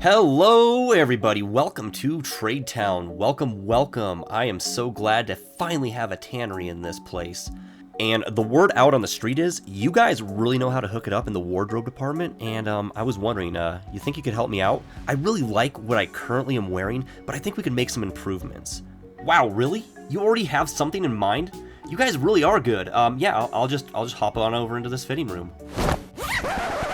Hello everybody, welcome to Trade Towne. Welcome. I am so glad to finally have a tannery in this place. And the word out on the street is, you guys really know how to hook it up in the wardrobe department, and I was wondering, you think you could help me out? I really like what I currently am wearing, but I think we could make some improvements. Wow, really? You already have something in mind? You guys really are good. Yeah, I'll just hop on over into this fitting room.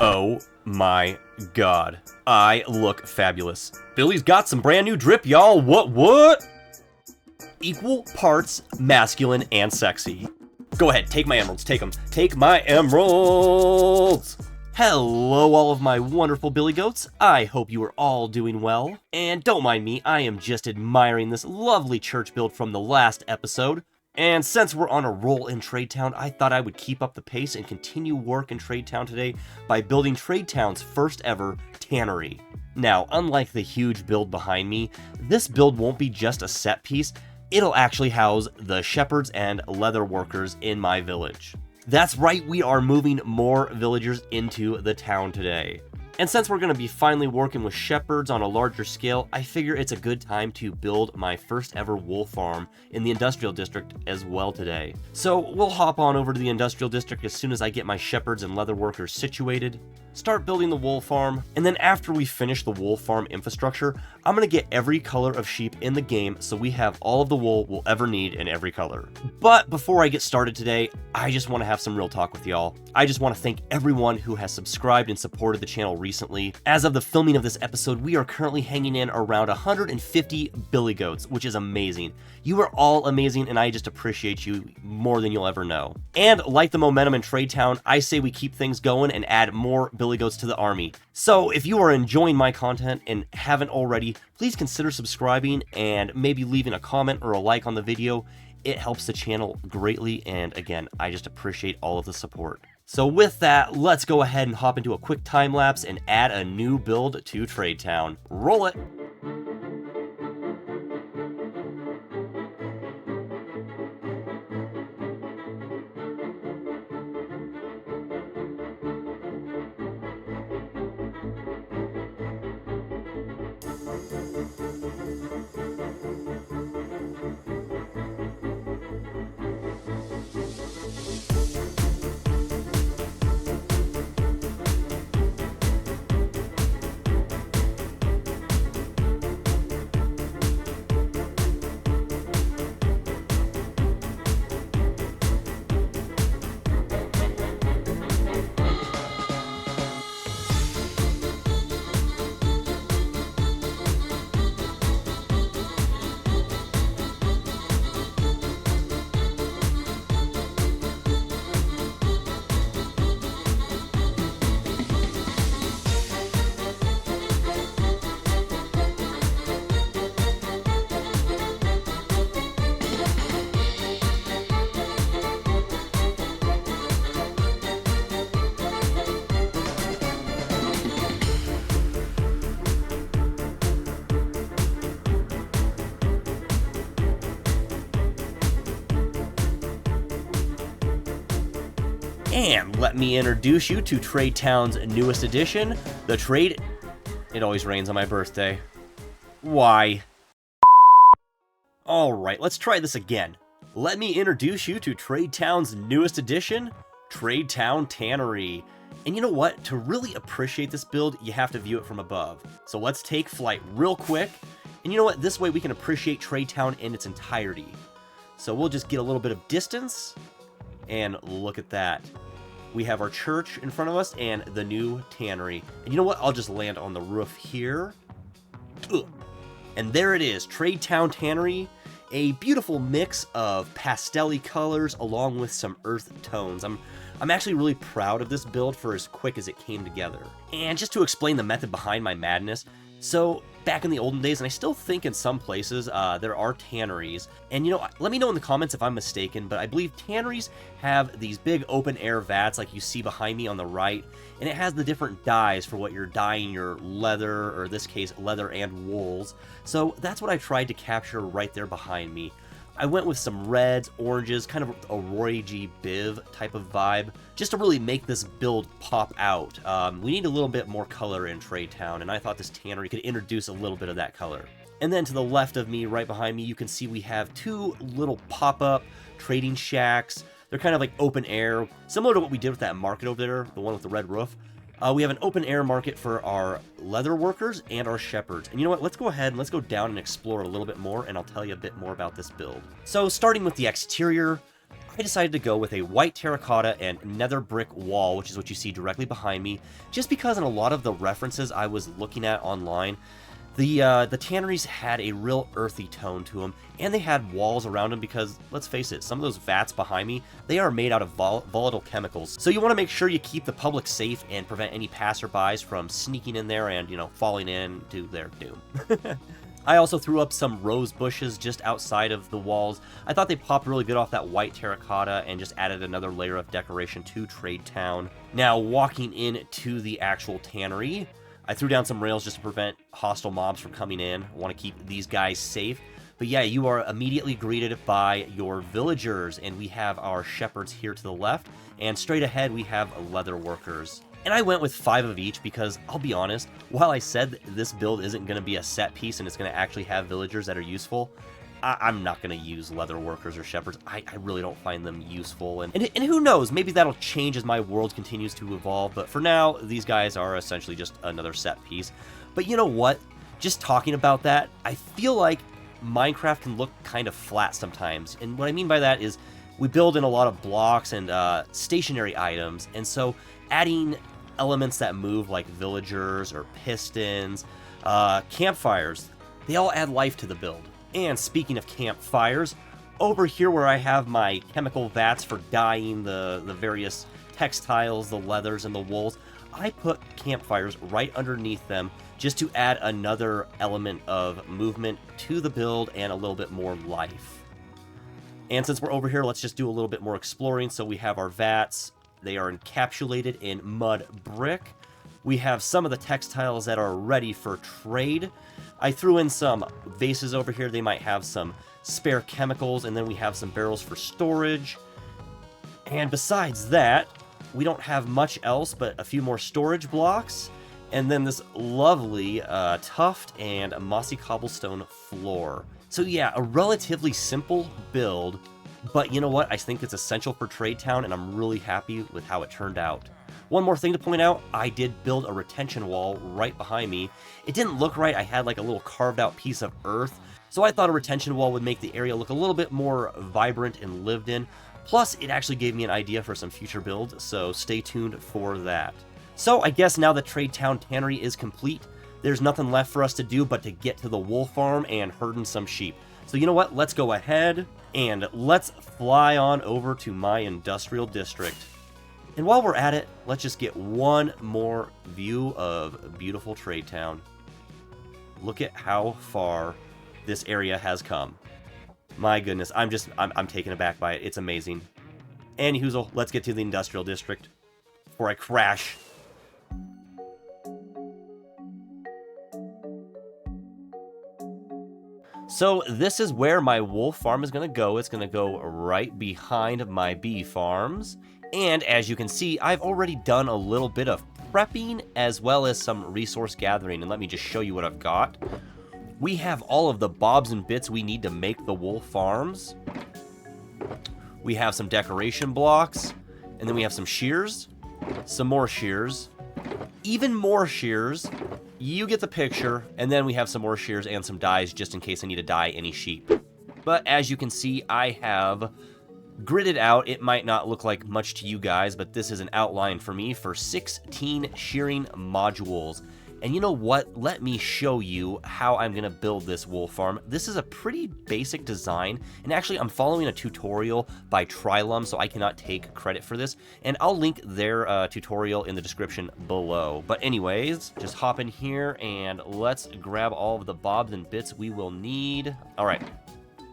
Oh my god, I look fabulous. Billy's got some brand new drip, y'all. What? Equal parts masculine and sexy. Go ahead, take my emeralds, take them. Take my emeralds! Hello, all of my wonderful Billy Goats. I hope you are all doing well. And don't mind me, I am just admiring this lovely church build from the last episode. And since we're on a roll in Trade Towne, I thought I would keep up the pace and continue work in Trade Towne today by building Trade Towne's first ever tannery. Now, unlike the huge build behind me, this build won't be just a set piece, it'll actually house the shepherds and leatherworkers in my village. That's right, we are moving more villagers into the town today. And since we're going to be finally working with shepherds on a larger scale, I figure it's a good time to build my first ever wool farm in the industrial district as well today. So we'll hop on over to the industrial district as soon as I get my shepherds and leather workers situated, start building the wool farm, and then after we finish the wool farm infrastructure, I'm going to get every color of sheep in the game so we have all of the wool we'll ever need in every color. But before I get started today, I just want to have some real talk with y'all. I just want to thank everyone who has subscribed and supported the channel recently. As of the filming of this episode, we are currently hanging in around 150 Billy Goats, which is amazing. You are all amazing, and I just appreciate you more than you'll ever know. And like the momentum in Trade Towne, I say we keep things going and add more Billy Goats to the army. So if you are enjoying my content and haven't already, please consider subscribing and maybe leaving a comment or a like on the video. It helps the channel greatly, and again, I just appreciate all of the support. So with that, let's go ahead and hop into a quick time lapse and add a new build to Trade Towne. Roll it! And let me introduce you to Trade Towne's newest edition, the Trade... It always rains on my birthday. Why? Alright, let's try this again. Let me introduce you to Trade Towne's newest edition, Trade Towne Tannery. And you know what? To really appreciate this build, you have to view it from above. So let's take flight real quick. And you know what? This way we can appreciate Trade Towne in its entirety. So we'll just get a little bit of distance. And look at that. We have our church in front of us and the new tannery. And you know what? I'll just land on the roof here. Ugh. And there it is, Trade Towne Tannery. A beautiful mix of pastel-y colors along with some earth tones. I'm actually really proud of this build for as quick as it came together. And just to explain the method behind my madness, so back in the olden days, and I still think in some places, there are tanneries. And you know, let me know in the comments if I'm mistaken, but I believe tanneries have these big open air vats like you see behind me on the right, and it has the different dyes for what you're dyeing your leather, or in this case, leather and wools. So that's what I tried to capture right there behind me. I went with some reds, oranges, kind of a Roy G. Biv type of vibe, just to really make this build pop out. We need a little bit more color in Trade Towne, and I thought this tannery could introduce a little bit of that color. And then to the left of me, right behind me, you can see we have two little pop-up trading shacks. They're kind of like open air, similar to what we did with that market over there, the one with the red roof. We have an open air market for our Leatherworkers and our Shepherds. And you know what? Let's go ahead and let's go down and explore a little bit more, and I'll tell you a bit more about this build. So starting with the exterior, I decided to go with a white terracotta and nether brick wall, which is what you see directly behind me, just because in a lot of the references I was looking at online, the tanneries had a real earthy tone to them, and they had walls around them because, let's face it, some of those vats behind me, they are made out of volatile chemicals. So you want to make sure you keep the public safe and prevent any passerbys from sneaking in there and, you know, falling into their doom. I also threw up some rose bushes just outside of the walls. I thought they popped really good off that white terracotta and just added another layer of decoration to Trade Towne. Now, walking into the actual tannery, I threw down some rails just to prevent hostile mobs from coming in. I want to keep these guys safe. But yeah, you are immediately greeted by your villagers, and we have our shepherds here to the left, and straight ahead we have Leatherworkers. And I went with 5 of each because, I'll be honest, while I said this build isn't going to be a set piece and it's going to actually have villagers that are useful, I'm not going to use Leatherworkers or Shepherds. I really don't find them useful. And who knows, maybe that'll change as my world continues to evolve. But for now, these guys are essentially just another set piece. But you know what? Just talking about that, I feel like Minecraft can look kind of flat sometimes. And what I mean by that is we build in a lot of blocks and stationary items. And so adding elements that move like villagers or pistons, campfires, they all add life to the build. And speaking of campfires, over here where I have my chemical vats for dyeing the various textiles, the leathers, and the wools, I put campfires right underneath them just to add another element of movement to the build and a little bit more life. And since we're over here, let's just do a little bit more exploring. So we have our vats. They are encapsulated in mud brick. We have some of the textiles that are ready for trade. I threw in some vases over here. They might have some spare chemicals, and then we have some barrels for storage. And besides that, we don't have much else but a few more storage blocks, and then this lovely tuft and mossy cobblestone floor. So yeah, a relatively simple build, but you know what? I think it's essential for Trade Towne, and I'm really happy with how it turned out. One more thing to point out, I did build a retention wall right behind me. It didn't look right. I had like a little carved out piece of earth, so I thought a retention wall would make the area look a little bit more vibrant and lived in. Plus, it actually gave me an idea for some future builds, so stay tuned for that. So I guess now that Trade Towne Tannery is complete, there's nothing left for us to do but to get to the wool farm and herding some sheep. So you know what? Let's go ahead and let's fly on over to my industrial district. And while we're at it, let's just get one more view of beautiful Trade Towne. Look at how far this area has come. My goodness, I'm taken aback by it. It's amazing. Anywho, let's get to the industrial district before I crash. So this is where my wool farm is going to go. It's going to go right behind my bee farms. And as you can see, I've already done a little bit of prepping as well as some resource gathering. And let me just show you what I've got. We have all of the bobs and bits we need to make the wool farms. We have some decoration blocks, and then we have some shears, some more shears, even more shears. You get the picture, and then we have some more shears and some dyes just in case I need to dye any sheep. But as you can see, I have gridded out. It might not look like much to you guys, but this is an outline for me for 16 shearing modules. And you know what? Let me show you how I'm going to build this wool farm. This is a pretty basic design, and actually I'm following a tutorial by Trilum, so I cannot take credit for this, and I'll link their tutorial in the description below. But anyways, just hop in here and let's grab all of the bobs and bits we will need. All right.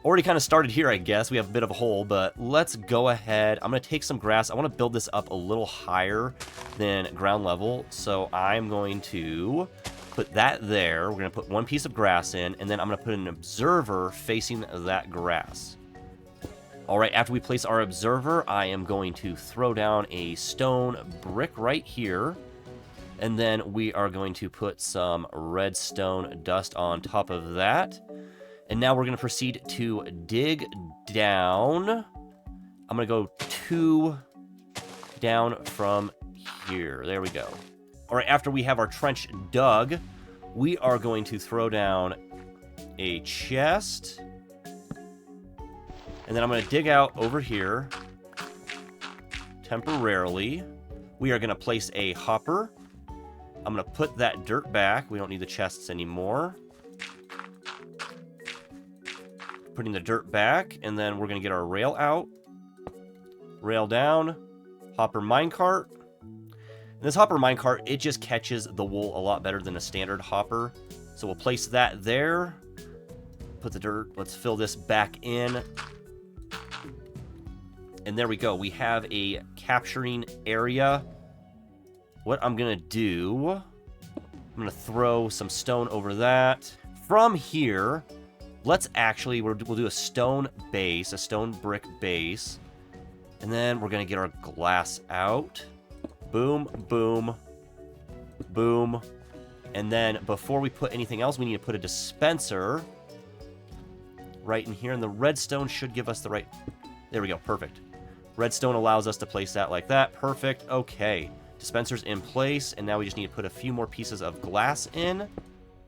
Already kind of started here, I guess. We have a bit of a hole, but let's go ahead. I'm going to take some grass. I want to build this up a little higher than ground level, so I'm going to put that there. We're going to put one piece of grass in, and then I'm going to put an observer facing that grass. All right, after we place our observer, I am going to throw down a stone brick right here. And then we are going to put some redstone dust on top of that. And now we're going to proceed to dig down. I'm going to go 2 down from here. There we go. All right, after we have our trench dug, we are going to throw down a chest. And then I'm going to dig out over here temporarily. We are going to place a hopper. I'm going to put that dirt back. We don't need the chests anymore. Putting the dirt back, and then we're going to get our rail out. Rail down. Hopper minecart. And this hopper minecart, it just catches the wool a lot better than a standard hopper. So we'll place that there. Put the dirt. Let's fill this back in. And there we go. We have a capturing area. What I'm going to do, I'm going to throw some stone over that. From here, let's actually, we'll do a stone base, a stone brick base. And then we're going to get our glass out. Boom, boom, boom. And then before we put anything else, we need to put a dispenser right in here. And the redstone should give us the right... There we go, perfect. Redstone allows us to place that like that. Perfect, okay. Dispenser's in place, and now we just need to put a few more pieces of glass in.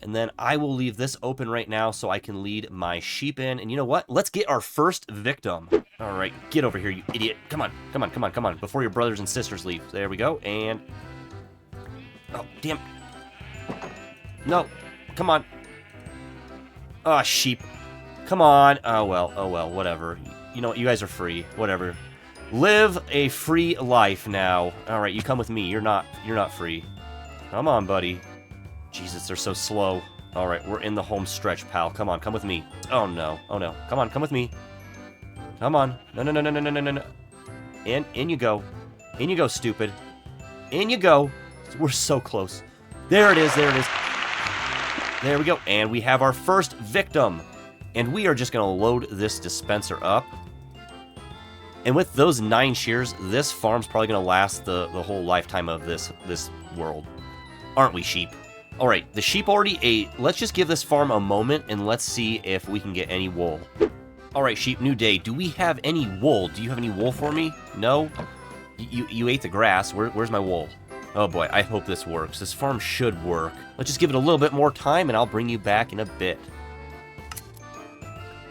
And then I will leave this open right now so I can lead my sheep in. And you know what? Let's get our first victim. All right, get over here, you idiot. Come on, come on, come on, come on. Before your brothers and sisters leave. There we go, and... Oh, damn. No, come on. Oh, sheep. Come on. Oh, well, whatever. You know what? You guys are free. Whatever. Live a free life now. All right, you come with me. You're not free. Come on, buddy. Jesus, they're so slow. All right, we're in the home stretch, pal. Come on, come with me. Oh, no. Oh, no. Come on, come with me. Come on. No, no, no, no, no, no, no, no. In you go. In you go, stupid. In you go. We're so close. There it is, there it is. There we go. And we have our first victim. And we are just going to load this dispenser up. And with those 9 shears, this farm's probably going to last the whole lifetime of this world. Aren't we, sheep? All right, the sheep already ate. Let's just give this farm a moment, and let's see if we can get any wool. All right, sheep, new day. Do we have any wool? Do you have any wool for me? No? You ate the grass. Where's my wool? Oh, boy, I hope this works. This farm should work. Let's just give it a little bit more time, and I'll bring you back in a bit.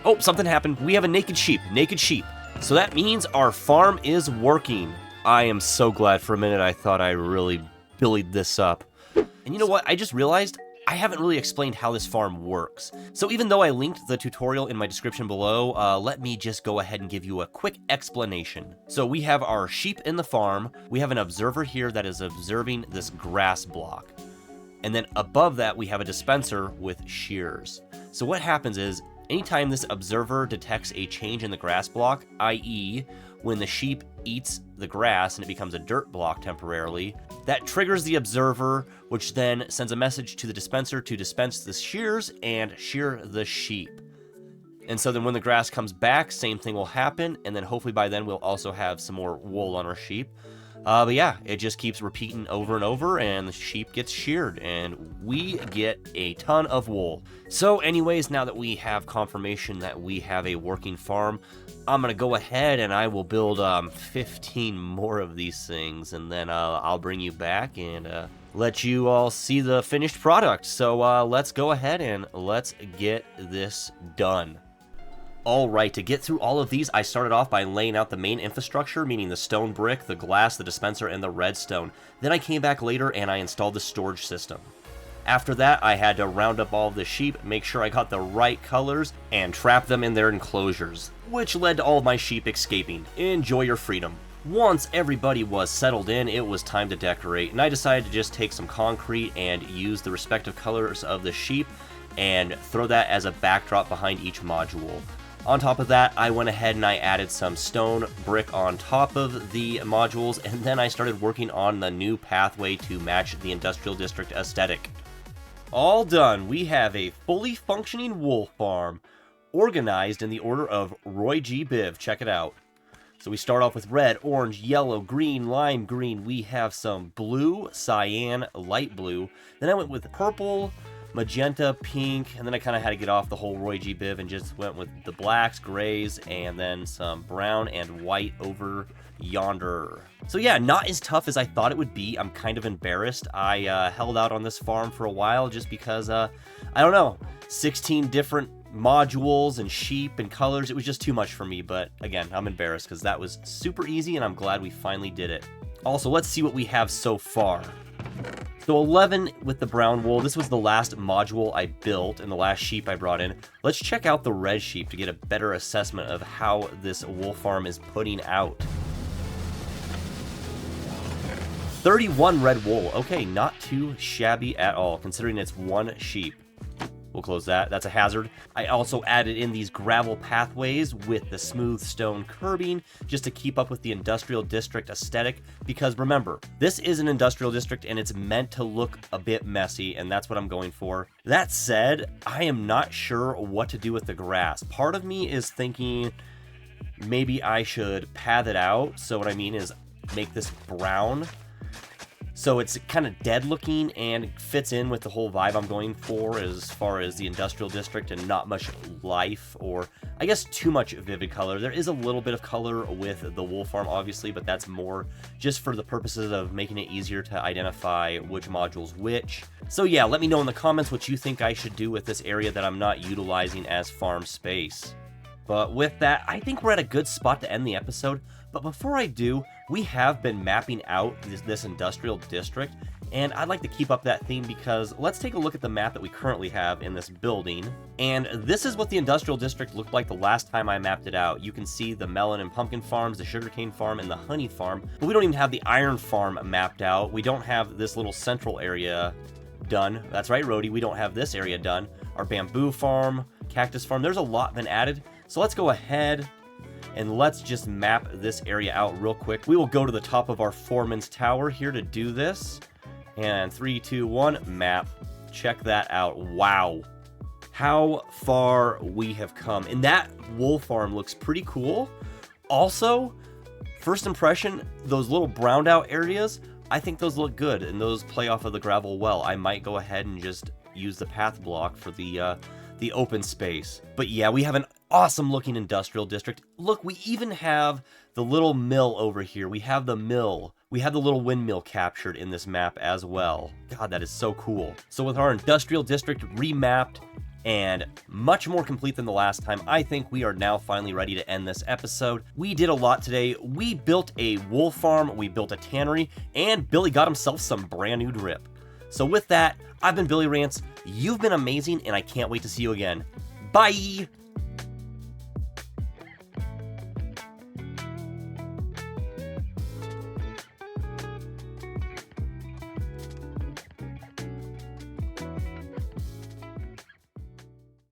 Oh, something happened. We have a naked sheep. Naked sheep. So that means our farm is working. I am so glad. For a minute I thought I really billied this up. And you know what? I just realized I haven't really explained how this farm works. So even though I linked the tutorial in my description below, let me just go ahead and give you a quick explanation. So we have our sheep in the farm. We have an observer here that is observing this grass block. And then above that, we have a dispenser with shears. So what happens is, anytime this observer detects a change in the grass block, i.e. when the sheep eats the grass and it becomes a dirt block temporarily, that triggers the observer, which then sends a message to the dispenser to dispense the shears and shear the sheep. And so then when the grass comes back, same thing will happen, and then hopefully by then we'll also have some more wool on our sheep. But yeah, it just keeps repeating over and over, and the sheep gets sheared, and we get a ton of wool. So anyways, now that we have confirmation that we have a working farm, I'm going to go ahead and I will build 15 more of these things, and then I'll bring you back and let you all see the finished product. So let's go ahead and let's get this done. Alright, to get through all of these, I started off by laying out the main infrastructure, meaning the stone brick, the glass, the dispenser, and the redstone. Then I came back later and I installed the storage system. After that, I had to round up all of the sheep, make sure I got the right colors, and trap them in their enclosures, which led to all of my sheep escaping. Enjoy your freedom. Once everybody was settled in, it was time to decorate, and I decided to just take some concrete and use the respective colors of the sheep and throw that as a backdrop behind each module. On top of that, I went ahead and I added some stone brick on top of the modules, and then I started working on the new pathway to match the industrial district aesthetic. All done. We have a fully functioning wool farm. organized in the order of Roy G. Biv. Check it out. So we start off with red, orange, yellow, green, lime green. We have some blue, cyan, light blue. Then I went with purple, magenta, pink, and then I kind of had to get off the whole Roy G. Biv and just went with the blacks, grays, and then some brown and white over yonder. So yeah, not as tough as I thought it would be. I'm kind of embarrassed. I held out on this farm for a while just because, I don't know, 16 different modules and sheep and colors. It was just too much for me, but again, I'm embarrassed because that was super easy and I'm glad we finally did it. Also, let's see what we have so far. So 11 with the brown wool. This was the last module I built and the last sheep I brought in. Let's check out the red sheep to get a better assessment of how this wool farm is putting out. 31 red wool. Okay, not too shabby at all, considering it's one sheep. We'll close that. That's a hazard. I also added in these gravel pathways with the smooth stone curbing just to keep up with the industrial district aesthetic, because remember, this is an industrial district and it's meant to look a bit messy, and that's what I'm going for. That said, I am not sure what to do with the grass. Part of me is thinking maybe I should path it out. So what I mean is make this brown, so it's kind of dead looking and fits in with the whole vibe I'm going for as far as the industrial district, and not much life, or I guess too much vivid color. There is a little bit of color with the wool farm, obviously, but that's more just for the purposes of making it easier to identify which module's which. So yeah, let me know in the comments what you think I should do with this area that I'm not utilizing as farm space. But with that, I think we're at a good spot to end the episode. But before I do, we have been mapping out this industrial district, and I'd like to keep up that theme because let's take a look at the map that we currently have in this building. And this is what the industrial district looked like the last time I mapped it out. You can see the melon and pumpkin farms, the sugarcane farm, and the honey farm. But we don't even have the iron farm mapped out. We don't have this little central area done. That's right, Rhodey, we don't have this area done. Our bamboo farm, cactus farm, there's a lot been added. So let's go ahead and let's just map this area out real quick. We will go to the top of our foreman's tower here to do this. And 3, 2, 1, map. Check that out. Wow. How far we have come. And that wool farm looks pretty cool. Also, first impression, those little browned out areas, I think those look good and those play off of the gravel well. I might go ahead and just use the path block for the open space. But yeah, we have an awesome looking industrial district. Look, we even have the little mill over here. We have the mill. We have the little windmill captured in this map as well. God, that is so cool. So with our industrial district remapped and much more complete than the last time, I think we are now finally ready to end this episode. We did a lot today. We built a wool farm, we built a tannery, and Billy got himself some brand new drip. So with that, I've been BillyRantz. You've been amazing, and I can't wait to see you again. Bye!